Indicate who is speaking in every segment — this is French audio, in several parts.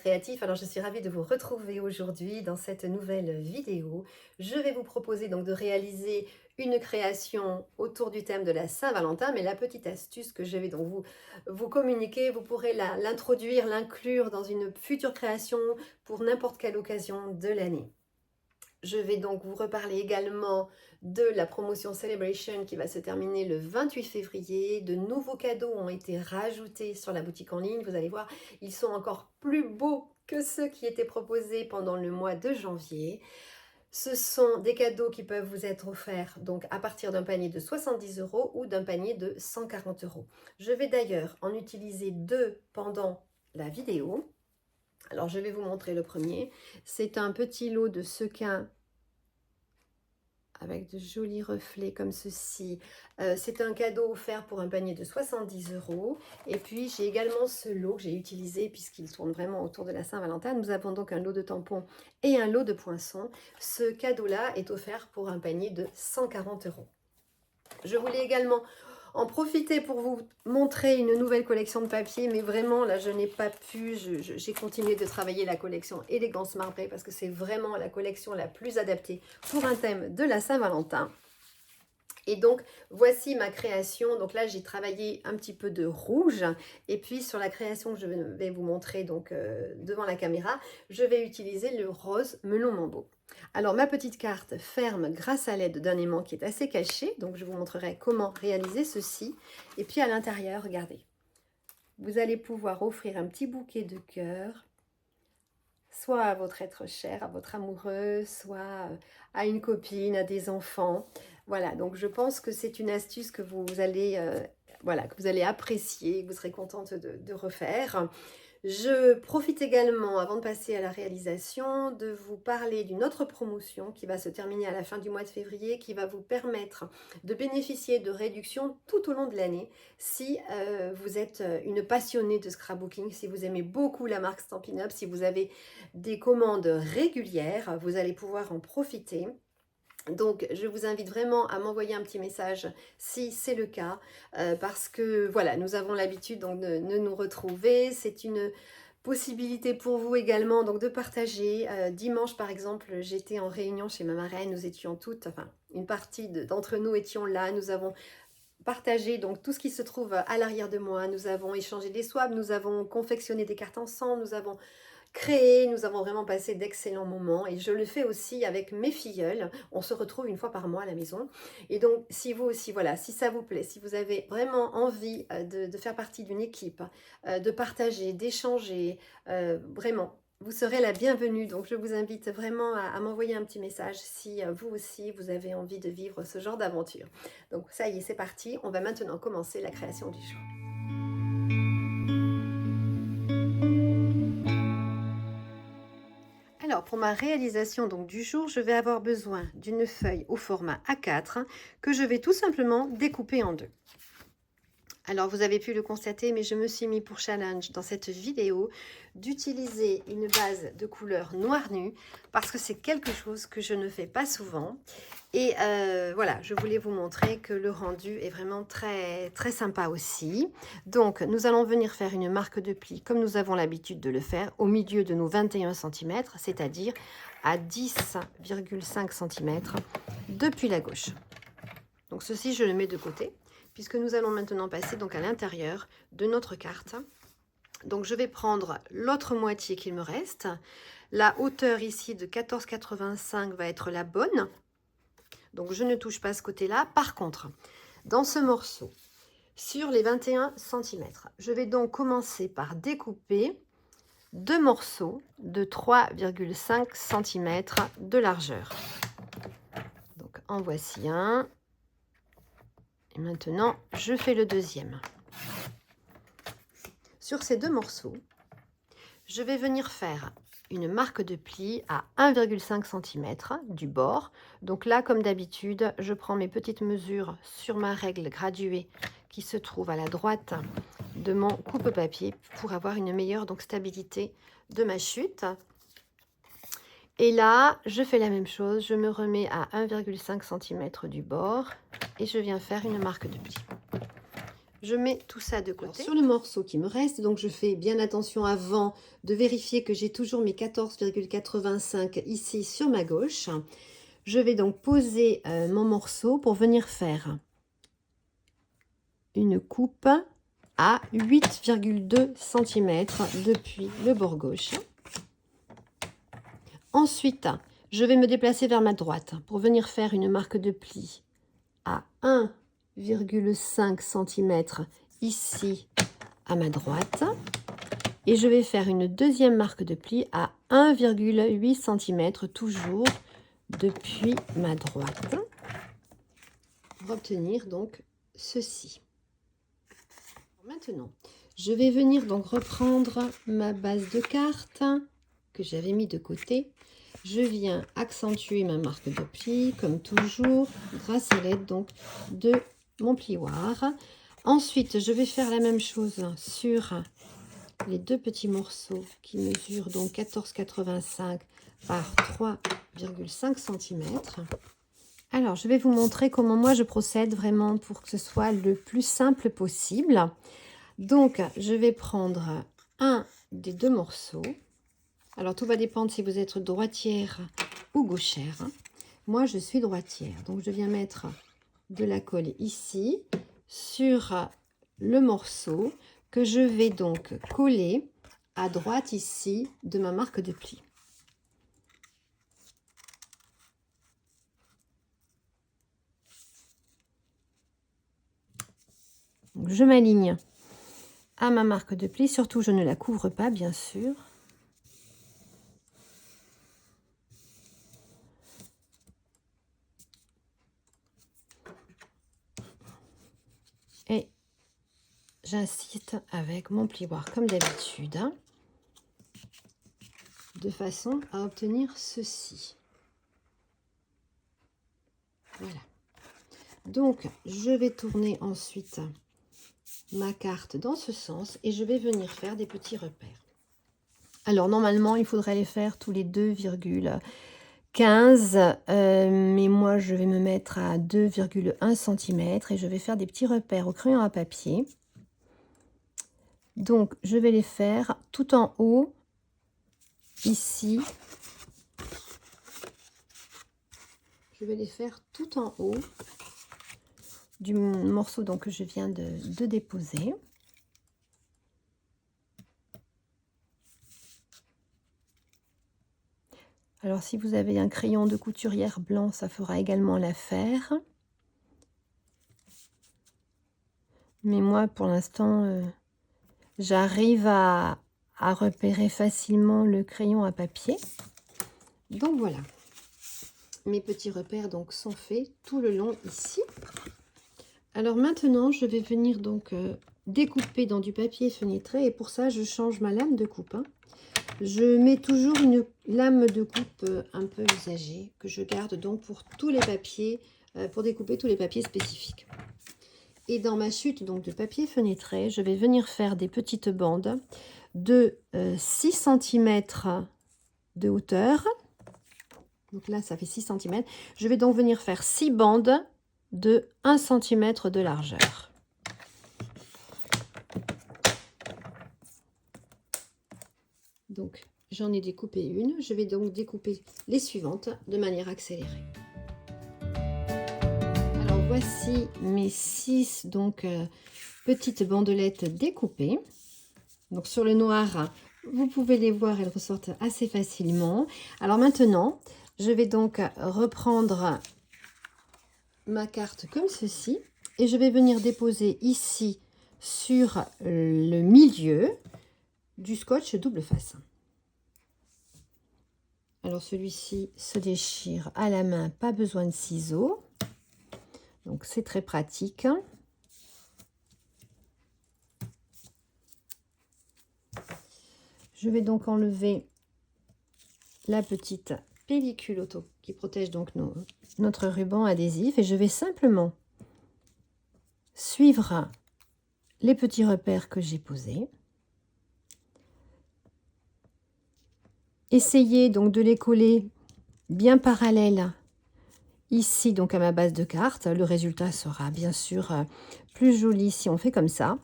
Speaker 1: créatifs. Alors je suis ravie de vous retrouver aujourd'hui dans cette nouvelle vidéo. Je vais vous proposer donc de réaliser une création autour du thème de la Saint-Valentin, mais la petite astuce que je vais donc vous communiquer, vous pourrez l'introduire, l'inclure dans une future création pour n'importe quelle occasion de l'année. Je vais donc vous reparler également de la promotion Celebration qui va se terminer le 28 février. De nouveaux cadeaux ont été rajoutés sur la boutique en ligne. Vous allez voir, ils sont encore plus beaux que ceux qui étaient proposés pendant le mois de janvier. Ce sont des cadeaux qui peuvent vous être offerts donc à partir d'un panier de 70 € ou d'un panier de 140 €. Je vais d'ailleurs en utiliser deux pendant la vidéo. Alors, je vais vous montrer le premier. C'est un petit lot de sequins avec de jolis reflets comme ceci. C'est un cadeau offert pour un panier de 70 €. Et puis, j'ai également ce lot que j'ai utilisé puisqu'il tourne vraiment autour de la Saint-Valentin. Nous avons donc un lot de tampons et un lot de poinçons. Ce cadeau-là est offert pour un panier de 140 €. Je voulais également en profiter pour vous montrer une nouvelle collection de papier, mais vraiment là je n'ai pas pu, j'ai continué de travailler la collection Élégance Marbrée parce que c'est vraiment la collection la plus adaptée pour un thème de la Saint-Valentin. Et donc, voici ma création. Donc là, j'ai travaillé un petit peu de rouge. Et puis, sur la création que je vais vous montrer donc devant la caméra, je vais utiliser le rose melon mambo. Alors, ma petite carte ferme grâce à l'aide d'un aimant qui est assez caché. Donc, je vous montrerai comment réaliser ceci. Et puis, à l'intérieur, regardez. Vous allez pouvoir offrir un petit bouquet de cœur, soit à votre être cher, à votre amoureux, soit à une copine, à des enfants. Voilà, donc je pense que c'est une astuce que vous allez, voilà, que vous allez apprécier, que vous serez contente de refaire. Je profite également, avant de passer à la réalisation, de vous parler d'une autre promotion qui va se terminer à la fin du mois de février, qui va vous permettre de bénéficier de réductions tout au long de l'année si vous êtes une passionnée de scrapbooking, si vous aimez beaucoup la marque Stampin' Up, si vous avez des commandes régulières, vous allez pouvoir en profiter. Donc, je vous invite vraiment à m'envoyer un petit message si c'est le cas, parce que voilà, nous avons l'habitude donc de nous retrouver. C'est une possibilité pour vous également donc de partager. Dimanche, par exemple, j'étais en réunion chez ma marraine, nous étions toutes, enfin, une partie d'entre nous étions là, nous avons partagé donc tout ce qui se trouve à l'arrière de moi, nous avons échangé des swabs, nous avons confectionné des cartes ensemble, nous avons créé, nous avons vraiment passé d'excellents moments et je le fais aussi avec mes filleuls. On se retrouve une fois par mois à la maison. Et donc, si vous aussi, voilà, si ça vous plaît, si vous avez vraiment envie de faire partie d'une équipe, de partager, d'échanger, vraiment, vous serez la bienvenue. Donc, je vous invite vraiment à m'envoyer un petit message si vous aussi, vous avez envie de vivre ce genre d'aventure. Donc, ça y est, c'est parti. On va maintenant commencer la création du jour. Alors, pour ma réalisation donc du jour, je vais avoir besoin d'une feuille au format A4 que je vais tout simplement découper en deux. Alors, vous avez pu le constater, mais je me suis mis pour challenge dans cette vidéo d'utiliser une base de couleur noir nu parce que c'est quelque chose que je ne fais pas souvent. Et voilà, je voulais vous montrer que le rendu est vraiment très, très sympa aussi. Donc, nous allons venir faire une marque de pli comme nous avons l'habitude de le faire au milieu de nos 21 cm, c'est-à-dire à 10,5 cm depuis la gauche. Donc, ceci, je le mets de côté puisque nous allons maintenant passer donc à l'intérieur de notre carte. Donc, je vais prendre l'autre moitié qu'il me reste. La hauteur ici de 14,85 va être la bonne. Donc, je ne touche pas ce côté-là. Par contre, dans ce morceau, sur les 21 cm, je vais donc commencer par découper deux morceaux de 3,5 cm de largeur. Donc, en voici un. Et maintenant, je fais le deuxième. Sur ces deux morceaux, je vais venir faire une marque de pli à 1,5 cm du bord. Donc là, comme d'habitude, je prends mes petites mesures sur ma règle graduée qui se trouve à la droite de mon coupe-papier pour avoir une meilleure donc, stabilité de ma chute. Et là, je fais la même chose, je me remets à 1,5 cm du bord et je viens faire une marque de pli. je mets tout ça de côté. Alors, sur le morceau qui me reste, donc je fais bien attention avant de vérifier que j'ai toujours mes 14,85 ici sur ma gauche. Je vais donc poser mon morceau pour venir faire une coupe à 8,2 cm depuis le bord gauche. Ensuite, je vais me déplacer vers ma droite pour venir faire une marque de pli à 1,5 cm ici à ma droite. Et je vais faire une deuxième marque de pli à 1,8 cm toujours depuis ma droite pour obtenir donc ceci. Maintenant, je vais venir donc reprendre ma base de carte que j'avais mis de côté. Je viens accentuer ma marque de pli comme toujours grâce à l'aide donc de mon plioir. Ensuite, je vais faire la même chose sur les deux petits morceaux qui mesurent donc 14,85 par 3,5 cm. Alors, je vais vous montrer comment moi je procède vraiment pour que ce soit le plus simple possible. Donc, je vais prendre un des deux morceaux. Alors, tout va dépendre si vous êtes droitière ou gauchère. Moi, je suis droitière. Donc, je viens mettre de la colle ici sur le morceau que je vais donc coller à droite ici de ma marque de pli. Donc, je m'aligne à ma marque de pli, surtout je ne la couvre pas bien sûr. Et j'incite avec mon plioir comme d'habitude, de façon à obtenir ceci. Voilà. Donc, je vais tourner ensuite ma carte dans ce sens et je vais venir faire des petits repères. Alors, normalement, il faudrait les faire tous les 2,15 mais moi, je vais me mettre à 2,1 cm et je vais faire des petits repères au crayon à papier. Donc, je vais les faire tout en haut, ici. Je vais les faire tout en haut du morceau donc, que je viens de déposer. Alors, si vous avez un crayon de couturière blanc, ça fera également l'affaire. Mais moi, pour l'instant, j'arrive à repérer facilement le crayon à papier. Donc, voilà. Mes petits repères donc, sont faits tout le long ici. Alors, maintenant, je vais venir donc découper dans du papier feutré. Et pour ça, je change ma lame de coupe. Je mets toujours une lame de coupe un peu usagée que je garde donc pour tous les papiers, pour découper tous les papiers spécifiques. Et dans ma chute donc de papier feutré, je vais venir faire des petites bandes de 6 cm de hauteur. Donc là, ça fait 6 cm. Je vais donc venir faire 6 bandes de 1 cm de largeur. Donc, j'en ai découpé une. Je vais donc découper les suivantes de manière accélérée. Alors, voici mes 6 donc, petites bandelettes découpées. Donc, sur le noir, vous pouvez les voir, elles ressortent assez facilement. Alors maintenant, je vais donc reprendre ma carte comme ceci. Et je vais venir déposer ici sur le milieu du scotch double face. Alors celui-ci se déchire à la main, pas besoin de ciseaux. Donc c'est très pratique. Je vais donc enlever la petite pellicule auto qui protège donc notre ruban adhésif et je vais simplement suivre les petits repères que j'ai posés. Essayez donc de les coller bien parallèles ici donc à ma base de carte. Le résultat sera bien sûr plus joli si on fait comme ça.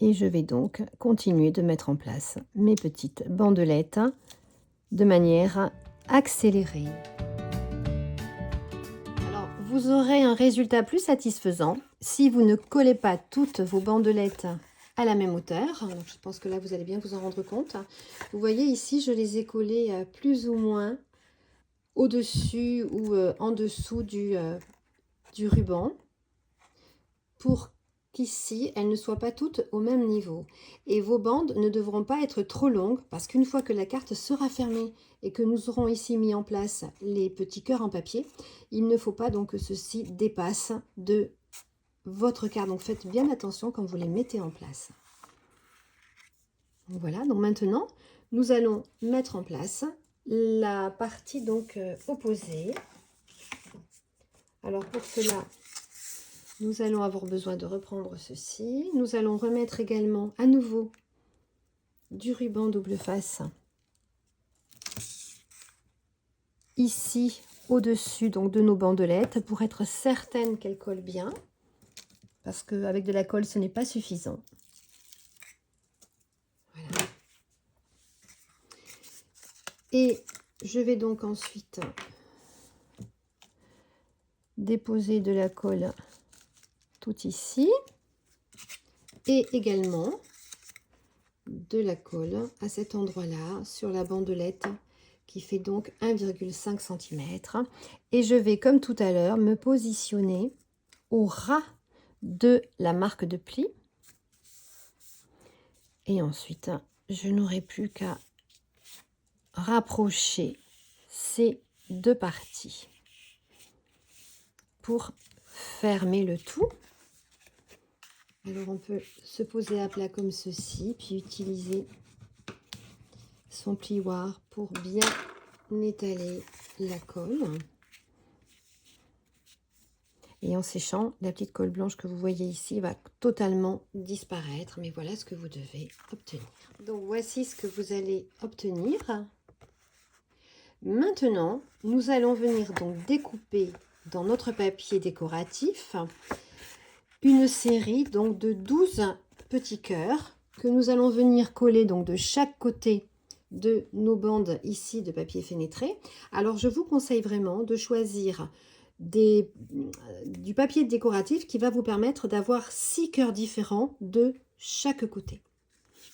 Speaker 1: Et je vais donc continuer de mettre en place mes petites bandelettes de manière accélérée. Alors, vous aurez un résultat plus satisfaisant si vous ne collez pas toutes vos bandelettes à la même hauteur. Donc, je pense que là, vous allez bien vous en rendre compte. Vous voyez ici, je les ai collées plus ou moins au-dessus ou en dessous du ruban pour qu'ici, elles ne soient pas toutes au même niveau. Et vos bandes ne devront pas être trop longues parce qu'une fois que la carte sera fermée et que nous aurons ici mis en place les petits cœurs en papier, il ne faut pas donc que ceci dépasse de votre carte. Donc faites bien attention quand vous les mettez en place. Voilà, donc maintenant, nous allons mettre en place la partie donc opposée. Alors pour cela, nous allons avoir besoin de reprendre ceci. Nous allons remettre également à nouveau du ruban double face ici au-dessus donc de nos bandelettes pour être certaine qu'elles collent bien, parce qu'avec de la colle ce n'est pas suffisant. Voilà. Et je vais donc ensuite déposer de la colle tout ici et également de la colle à cet endroit-là sur la bandelette qui fait donc 1,5 cm. Et je vais, comme tout à l'heure, me positionner au ras de la marque de pli. Et ensuite, je n'aurai plus qu'à rapprocher ces deux parties pour fermer le tout. Alors on peut se poser à plat comme ceci, puis utiliser son plioir pour bien étaler la colle. Et en séchant, la petite colle blanche que vous voyez ici va totalement disparaître. Mais voilà ce que vous devez obtenir. Donc voici ce que vous allez obtenir. Maintenant, nous allons venir donc découper dans notre papier décoratif une série donc de 12 petits cœurs que nous allons venir coller donc de chaque côté de nos bandes ici de papier fenêtré. Alors je vous conseille vraiment de choisir du papier décoratif qui va vous permettre d'avoir 6 cœurs différents de chaque côté.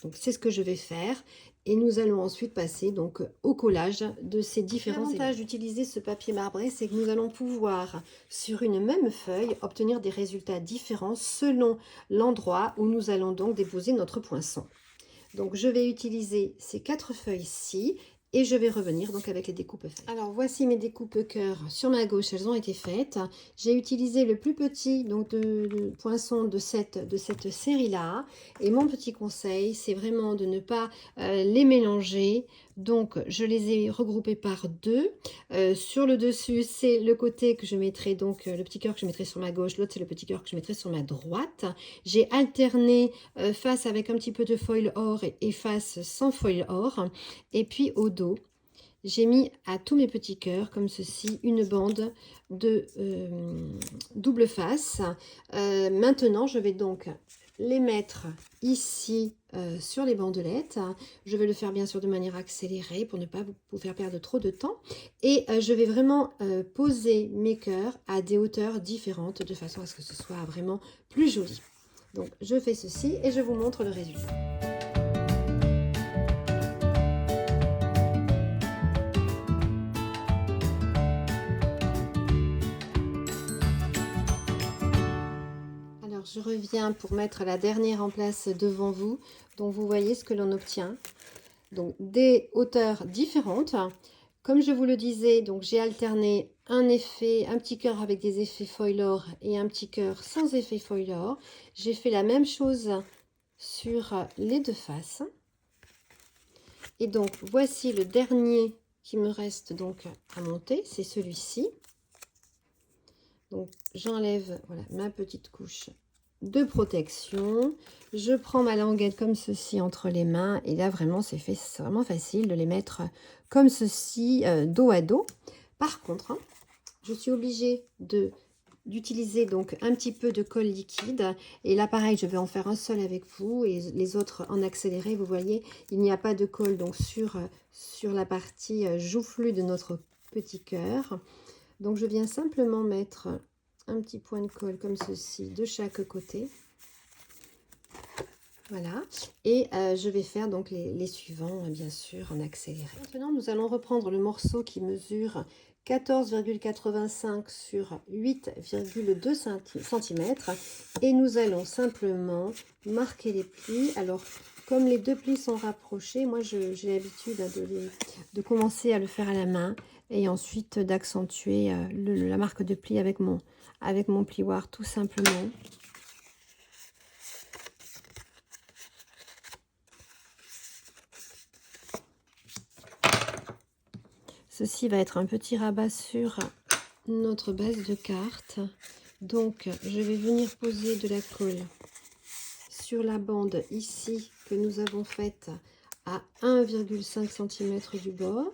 Speaker 1: Donc c'est ce que je vais faire et nous allons ensuite passer donc au collage de ces différents éléments. L'avantage d'utiliser ce papier marbré, c'est que nous allons pouvoir sur une même feuille obtenir des résultats différents selon l'endroit où nous allons donc déposer notre poinçon. Donc je vais utiliser ces 4 feuilles-ci et je vais revenir donc avec les découpes faites. Alors voici mes découpes cœur sur ma gauche, elles ont été faites. J'ai utilisé le plus petit donc de poinçon de cette série-là. Et mon petit conseil, c'est vraiment de ne pas les mélanger. Donc je les ai regroupés par deux. Sur le dessus, c'est le côté que je mettrai, donc le petit cœur que je mettrai sur ma gauche, l'autre c'est le petit cœur que je mettrai sur ma droite. J'ai alterné face avec un petit peu de foil or et face sans foil or. Et puis au dos, j'ai mis à tous mes petits cœurs, comme ceci, une bande de double face. Maintenant, je vais donc les mettre ici sur les bandelettes. Je vais le faire bien sûr de manière accélérée pour ne pas vous faire perdre trop de temps. Et je vais vraiment poser mes cœurs à des hauteurs différentes de façon à ce que ce soit vraiment plus joli. Donc, je fais ceci et je vous montre le résultat. Je reviens pour mettre la dernière en place devant vous. Donc vous voyez ce que l'on obtient. Donc des hauteurs différentes. Comme je vous le disais, donc j'ai alterné un petit cœur avec des effets foil or et un petit cœur sans effet foil or. J'ai fait la même chose sur les deux faces. Et donc voici le dernier qui me reste donc à monter, c'est celui-ci. Donc j'enlève voilà, ma petite couche de protection, je prends ma languette comme ceci entre les mains et là vraiment c'est vraiment facile de les mettre comme ceci dos à dos. Par contre, hein, je suis obligée d'utiliser donc un petit peu de colle liquide. Et là, pareil, je vais en faire un seul avec vous et les autres en accéléré. Vous voyez, il n'y a pas de colle donc sur la partie joufflue de notre petit cœur. Donc, je viens simplement mettre un petit point de colle comme ceci de chaque côté. Voilà, et je vais faire donc les suivants, bien sûr, en accéléré. Maintenant, nous allons reprendre le morceau qui mesure 14,85 sur 8,2 cm et nous allons simplement marquer les plis. Alors, comme les deux plis sont rapprochés, moi j'ai l'habitude de commencer à le faire à la main et ensuite d'accentuer la marque de pli avec mon plioir tout simplement. Ceci va être un petit rabat sur notre base de carte. Donc, je vais venir poser de la colle sur la bande ici que nous avons faite à 1,5 cm du bord.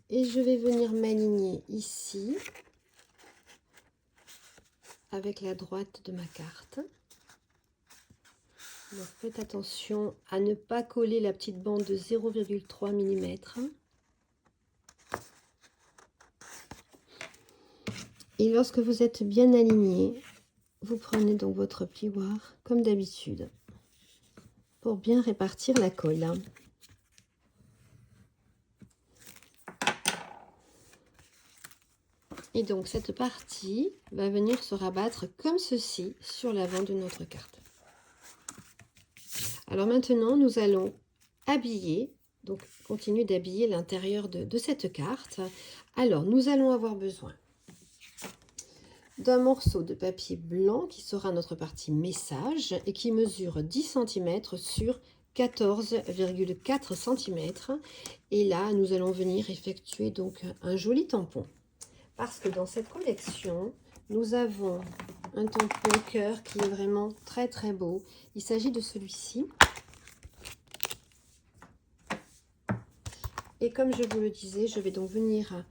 Speaker 1: Et je vais venir m'aligner ici avec la droite de ma carte. Donc, faites attention à ne pas coller la petite bande de 0,3 mm. Et lorsque vous êtes bien aligné, vous prenez donc votre plioir comme d'habitude pour bien répartir la colle. Et donc cette partie va venir se rabattre comme ceci sur l'avant de notre carte. Alors maintenant, nous allons habiller, donc continuer d'habiller l'intérieur de cette carte. Alors, nous allons avoir besoin d'un morceau de papier blanc qui sera notre partie message et qui mesure 10 cm sur 14,4 cm. Et là, nous allons venir effectuer donc un joli tampon. Parce que dans cette collection, nous avons un tampon cœur qui est vraiment très très beau. Il s'agit de celui-ci. Et comme je vous le disais, je vais donc venir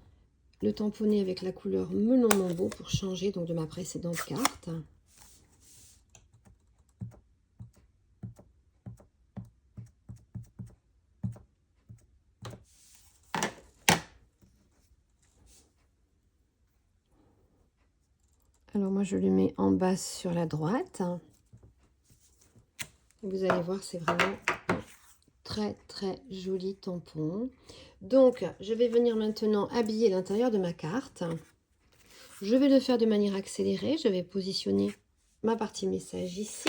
Speaker 1: le tamponner avec la couleur Melon Mambo pour changer donc de ma précédente carte. Alors moi je le mets en bas sur la droite. Vous allez voir, c'est vraiment un très très joli tampon. Donc je vais venir maintenant habiller l'intérieur de ma carte. Je vais le faire de manière accélérée. Je vais positionner ma partie message ici.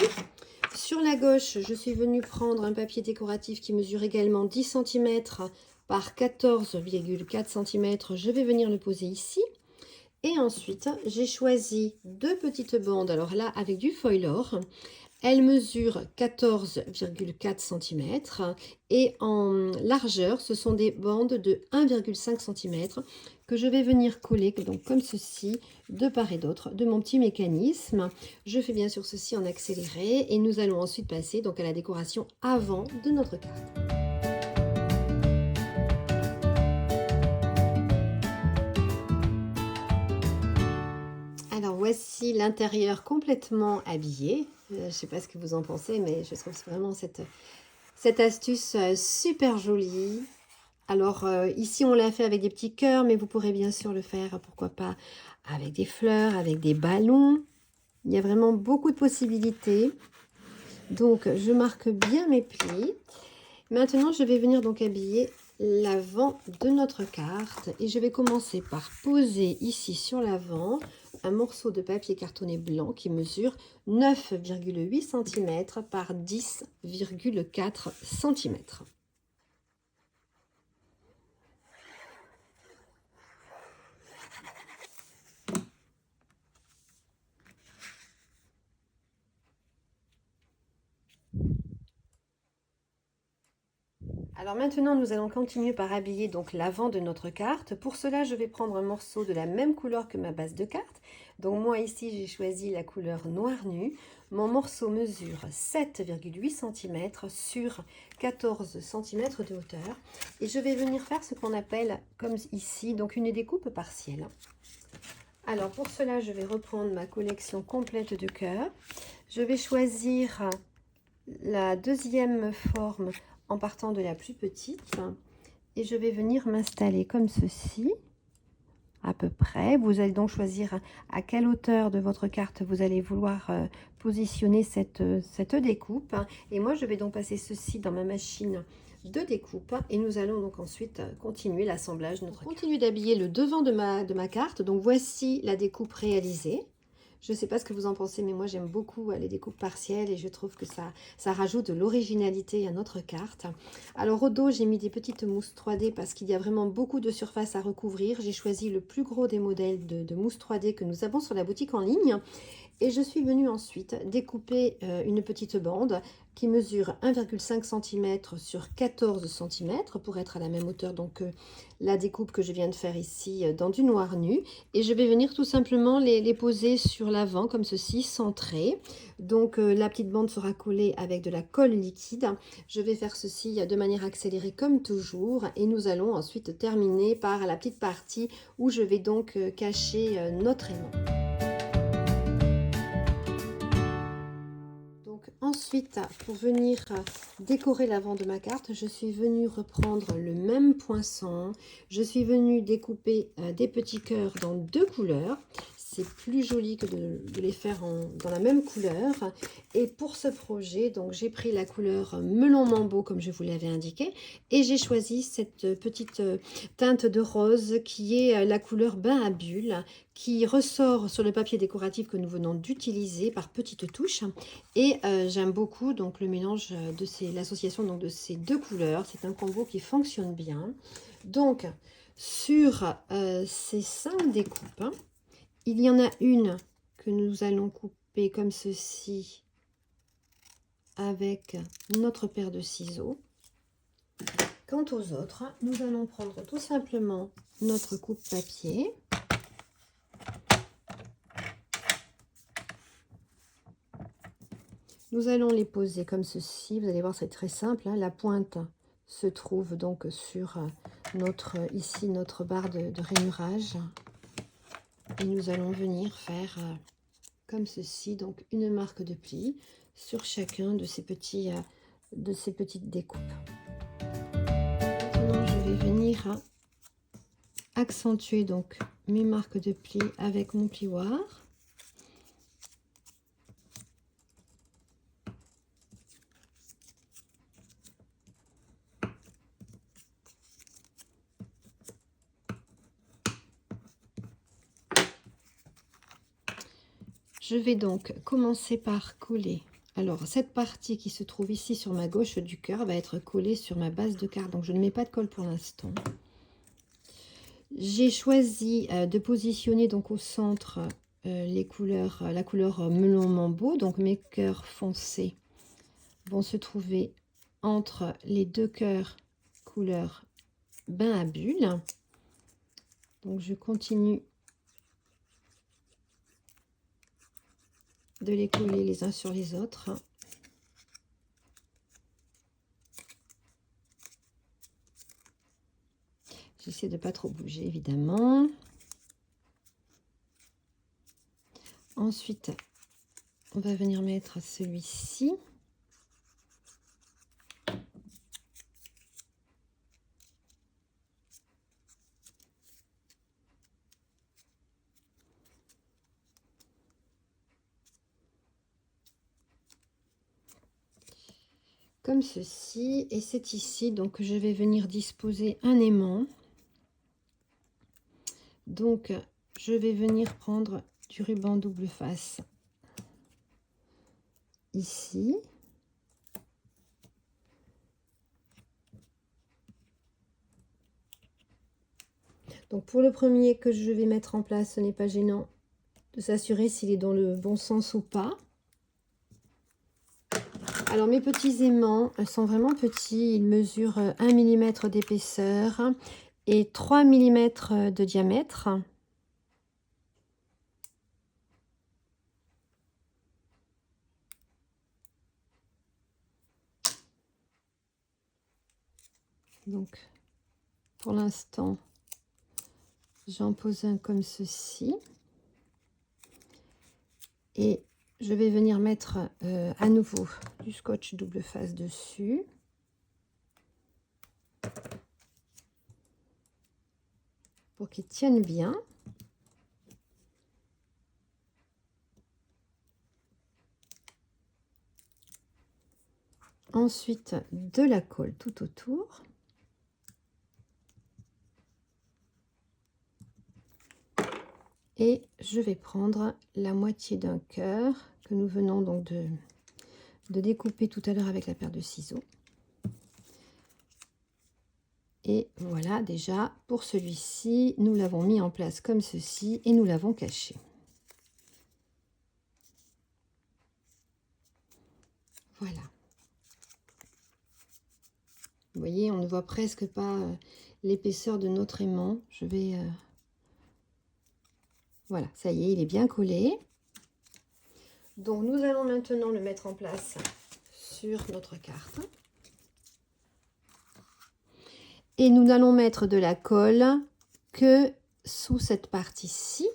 Speaker 1: Sur la gauche, je suis venue prendre un papier décoratif qui mesure également 10 cm par 14,4 cm. Je vais venir le poser ici. Et ensuite, j'ai choisi deux petites bandes. Alors là, avec du foil or. Elles mesurent 14,4 cm et en largeur, ce sont des bandes de 1,5 cm que je vais venir coller donc comme ceci, de part et d'autre de mon petit mécanisme. Je fais bien sûr ceci en accéléré et nous allons ensuite passer donc à la décoration avant de notre carte. Alors voici l'intérieur complètement habillé. Je ne sais pas ce que vous en pensez, mais je trouve vraiment cette astuce super jolie. Alors ici on l'a fait avec des petits cœurs, mais vous pourrez bien sûr le faire, pourquoi pas, avec des fleurs, avec des ballons. Il y a vraiment beaucoup de possibilités. Donc je marque bien mes plis. Maintenant je vais venir donc habiller l'avant de notre carte et je vais commencer par poser ici sur l'avant un morceau de papier cartonné blanc qui mesure 9,8 cm par 10,4 cm. Alors maintenant, nous allons continuer par habiller donc l'avant de notre carte. Pour cela, je vais prendre un morceau de la même couleur que ma base de carte. Donc moi ici, j'ai choisi la couleur noir nu. Mon morceau mesure 7,8 cm sur 14 cm de hauteur. Et je vais venir faire ce qu'on appelle, comme ici, donc une découpe partielle. Alors pour cela, je vais reprendre ma collection complète de cœurs. Je vais choisir la deuxième forme en partant de la plus petite et je vais venir m'installer comme ceci à peu près. Vous allez donc choisir à quelle hauteur de votre carte vous allez vouloir positionner cette découpe, et moi je vais donc passer ceci dans ma machine de découpe et nous allons donc ensuite continuer l'assemblage de notre carte. Continue d'habiller le devant de ma carte. Donc voici la découpe réalisée. Je ne sais pas ce que vous en pensez, mais moi j'aime beaucoup les découpes partielles et je trouve que ça rajoute de l'originalité à notre carte. Alors au dos, j'ai mis des petites mousses 3D parce qu'il y a vraiment beaucoup de surface à recouvrir. J'ai choisi le plus gros des modèles de mousse 3D que nous avons sur la boutique en ligne. Et je suis venue ensuite découper une petite bande qui mesure 1,5 cm sur 14 cm pour être à la même hauteur donc la découpe que je viens de faire ici dans du noir nu. Et je vais venir tout simplement les poser sur l'avant comme ceci, centré. Donc la petite bande sera collée avec de la colle liquide. Je vais faire ceci de manière accélérée comme toujours. Et nous allons ensuite terminer par la petite partie où je vais donc cacher notre aimant. Ensuite, pour venir décorer l'avant de ma carte, je suis venue reprendre le même poinçon. Je suis venue découper des petits cœurs dans deux couleurs. C'est plus joli que de les faire dans la même couleur. Et pour ce projet, donc j'ai pris la couleur melon mambo comme je vous l'avais indiqué. Et j'ai choisi cette petite teinte de rose qui est la couleur bain à bulles, qui ressort sur le papier décoratif que nous venons d'utiliser par petites touches. Et j'aime beaucoup donc le mélange de l'association donc de ces deux couleurs. C'est un combo qui fonctionne bien. Donc sur ces 5 découpes, il y en a une que nous allons couper comme ceci avec notre paire de ciseaux. Quant aux autres, nous allons prendre tout simplement notre coupe papier. Nous allons les poser comme ceci. Vous allez voir, c'est très simple, hein. La pointe se trouve donc sur ici notre barre de rainurage. Et nous allons venir faire comme ceci, donc une marque de pli sur chacun de ces petites découpes. Maintenant, je vais venir accentuer donc mes marques de pli avec mon plioir. Je vais donc commencer par coller. Alors, cette partie qui se trouve ici sur ma gauche du cœur va être collée sur ma base de carte. Donc, je ne mets pas de colle pour l'instant. J'ai choisi de positionner donc au centre la couleur melon mambo. Donc, mes cœurs foncés vont se trouver entre les deux cœurs couleur bain à bulles. Donc, je continue de les coller les uns sur les autres. J'essaie de ne pas trop bouger, évidemment. Ensuite, on va venir mettre celui-ci. Comme ceci, et c'est ici donc que je vais venir disposer un aimant. Donc je vais venir prendre du ruban double face ici. Donc pour le premier que je vais mettre en place, ce n'est pas gênant de s'assurer s'il est dans le bon sens ou pas. Alors mes petits aimants sont vraiment petits, ils mesurent 1 mm d'épaisseur et 3 mm de diamètre. Donc pour l'instant, j'en pose un comme ceci. Et je vais venir mettre à nouveau du scotch double face dessus. Pour qu'il tienne bien. Ensuite, de la colle tout autour. Et je vais prendre la moitié d'un cœur que nous venons donc de découper tout à l'heure avec la paire de ciseaux. Et voilà, déjà, pour celui-ci, nous l'avons mis en place comme ceci et nous l'avons caché. Voilà. Vous voyez, on ne voit presque pas l'épaisseur de notre aimant. Je vais... Voilà, ça y est, il est bien collé. Donc, nous allons maintenant le mettre en place sur notre carte. Et nous n'allons mettre de la colle que sous cette partie-ci.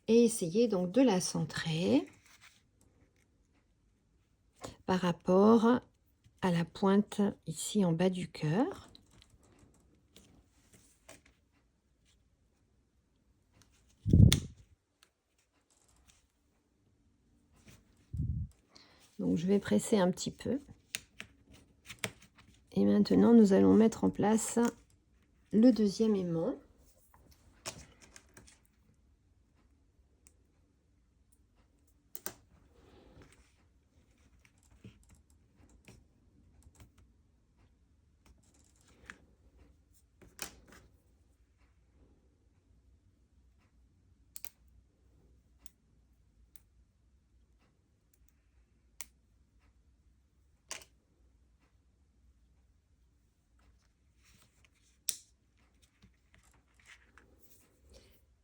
Speaker 1: Et essayer donc de la centrer par rapport à la pointe ici en bas du cœur. Donc je vais presser un petit peu. Et maintenant nous allons mettre en place le deuxième aimant.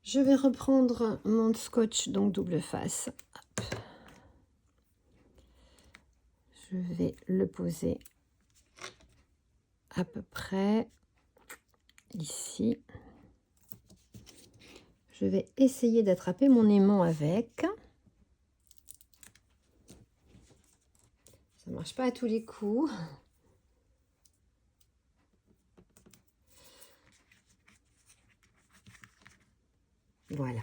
Speaker 1: Je vais reprendre mon scotch donc double face. Hop. Je vais le poser à peu près ici. Je vais essayer d'attraper mon aimant avec. Ça ne marche pas à tous les coups. Voilà.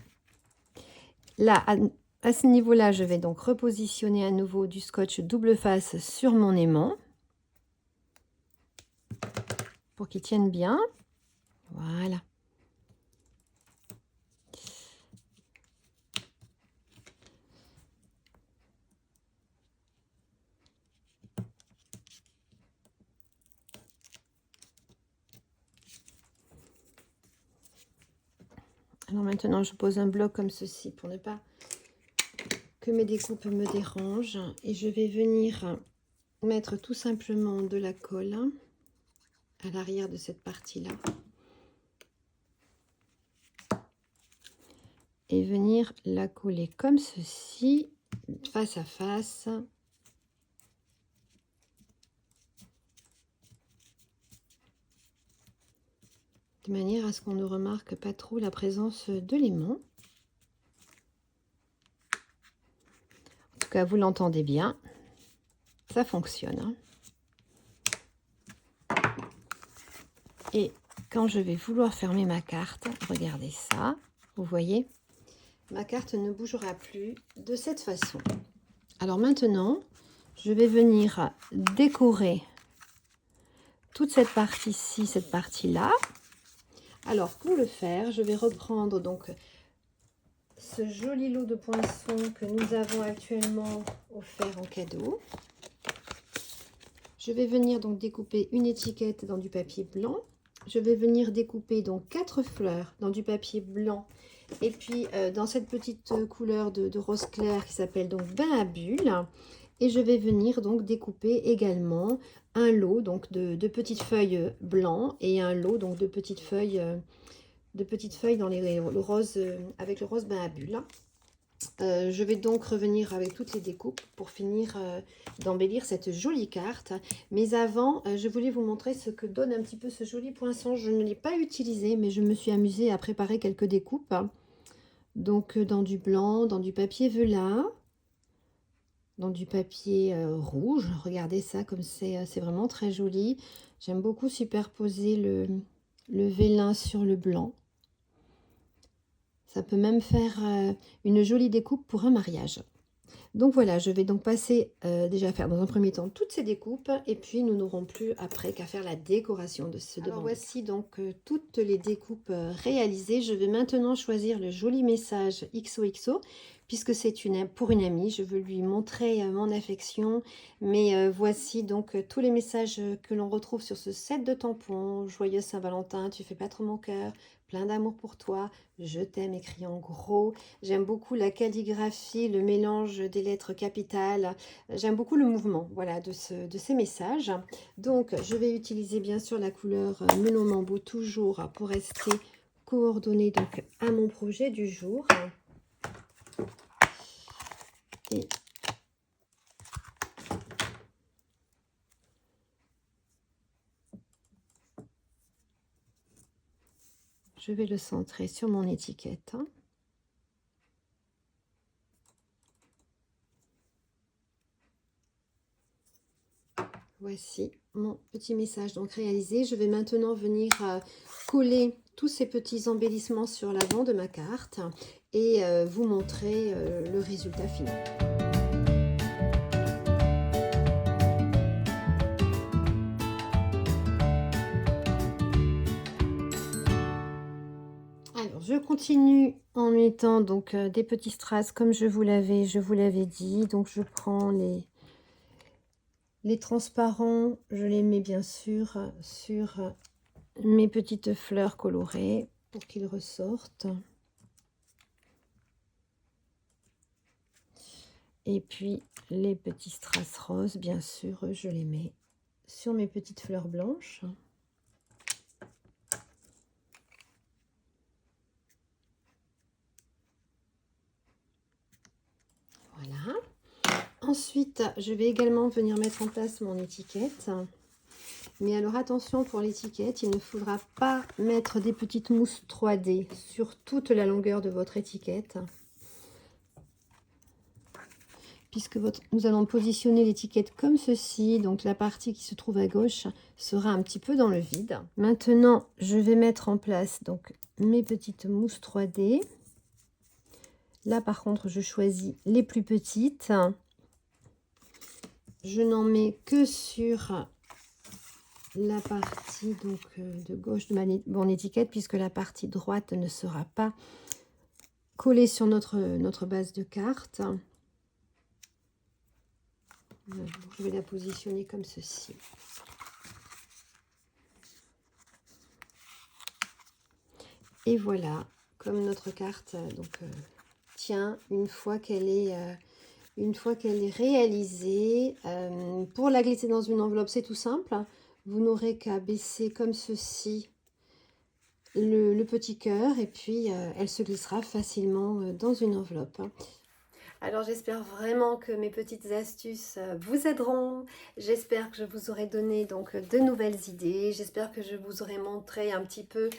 Speaker 1: Là, à ce niveau-là, je vais donc repositionner à nouveau du scotch double face sur mon aimant pour qu'il tienne bien. Voilà. Alors maintenant, je pose un bloc comme ceci pour ne pas que mes découpes me dérangent. Et je vais venir mettre tout simplement de la colle à l'arrière de cette partie-là. Et venir la coller comme ceci, face à face. De manière à ce qu'on ne remarque pas trop la présence de l'aimant. En tout cas, vous l'entendez bien. Ça fonctionne. Et quand je vais vouloir fermer ma carte, regardez ça. Vous voyez, ma carte ne bougera plus de cette façon. Alors maintenant, je vais venir décorer toute cette partie-ci, cette partie-là. Alors pour le faire, je vais reprendre donc ce joli lot de poinçons que nous avons actuellement offert en cadeau. Je vais venir donc découper une étiquette dans du papier blanc. Je vais venir découper donc 4 fleurs dans du papier blanc Et puis dans cette petite couleur de rose clair qui s'appelle donc bain à bulles. Et je vais venir donc découper également un lot donc de petites feuilles blancs et un lot donc de petites feuilles dans le rose, avec le rose bain à bulles. Je vais donc revenir avec toutes les découpes pour finir d'embellir cette jolie carte. Mais avant, je voulais vous montrer ce que donne un petit peu ce joli poinçon. Je ne l'ai pas utilisé, mais je me suis amusée à préparer quelques découpes. Donc dans du blanc, dans du papier velin, dans du papier rouge. Regardez ça comme c'est vraiment très joli. J'aime beaucoup superposer le vélin sur le blanc. Ça peut même faire une jolie découpe pour un mariage. Donc voilà, je vais donc passer déjà faire dans un premier temps toutes ces découpes et puis nous n'aurons plus après qu'à faire la décoration de ce devant. Alors voici donc toutes les découpes réalisées. Je vais maintenant choisir le joli message XOXO puisque c'est pour une amie. Je veux lui montrer mon affection. Mais voici donc tous les messages que l'on retrouve sur ce set de tampons. Joyeux Saint-Valentin, tu fais battre mon cœur. Plein d'amour pour toi, je t'aime écrit en gros. J'aime beaucoup la calligraphie, le mélange des lettres capitales. J'aime beaucoup le mouvement voilà, de ces messages. Donc, je vais utiliser bien sûr la couleur Melon Mambo toujours pour rester coordonnée donc, à mon projet du jour. Et je vais le centrer sur mon étiquette. Voici mon petit message donc réalisé. Je vais maintenant venir coller tous ces petits embellissements sur l'avant de ma carte et vous montrer le résultat final. Alors, je continue en mettant donc des petits strass comme je vous l'avais dit. Donc, je prends les transparents, je les mets bien sûr sur mes petites fleurs colorées pour qu'ils ressortent. Et puis, les petits strass roses, bien sûr, je les mets sur mes petites fleurs blanches. Voilà. Ensuite, je vais également venir mettre en place mon étiquette. Mais alors attention pour l'étiquette, il ne faudra pas mettre des petites mousses 3D sur toute la longueur de votre étiquette. Puisque nous allons positionner l'étiquette comme ceci, donc la partie qui se trouve à gauche sera un petit peu dans le vide. Maintenant, je vais mettre en place donc mes petites mousses 3D. Là, par contre, je choisis les plus petites. Je n'en mets que sur la partie donc, de gauche de mon étiquette, puisque la partie droite ne sera pas collée sur notre base de carte. Voilà, je vais la positionner comme ceci. Et voilà, comme notre carte donc, tient une fois qu'elle est réalisée. Pour la glisser dans une enveloppe, c'est tout simple. Vous n'aurez qu'à baisser comme ceci le petit cœur et puis elle se glissera facilement dans une enveloppe. Alors j'espère vraiment que mes petites astuces vous aideront. J'espère que je vous aurai donné donc de nouvelles idées. J'espère que je vous aurai montré un petit peu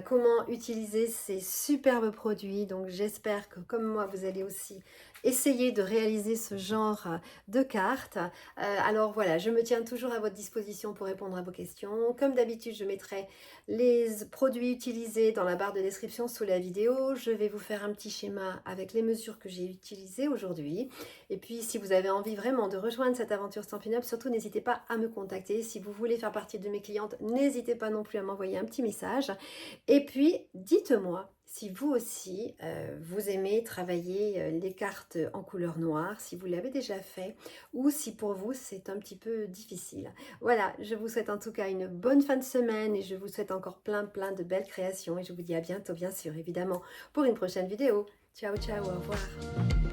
Speaker 1: comment utiliser ces superbes produits. Donc j'espère que comme moi vous allez aussi essayer de réaliser ce genre de cartes. Alors voilà, je me tiens toujours à votre disposition pour répondre à vos questions. Comme d'habitude, je mettrai les produits utilisés dans la barre de description sous la vidéo. Je vais vous faire un petit schéma avec les mesures que j'ai utilisées aujourd'hui. Et puis, si vous avez envie vraiment de rejoindre cette aventure Stampin' Up, surtout n'hésitez pas à me contacter. Si vous voulez faire partie de mes clientes, n'hésitez pas non plus à m'envoyer un petit message. Et puis, dites-moi si vous aussi, vous aimez travailler les cartes en couleur noire, si vous l'avez déjà fait, ou si pour vous c'est un petit peu difficile. Voilà, je vous souhaite en tout cas une bonne fin de semaine et je vous souhaite encore plein de belles créations et je vous dis à bientôt bien sûr évidemment pour une prochaine vidéo. Ciao ciao, au revoir.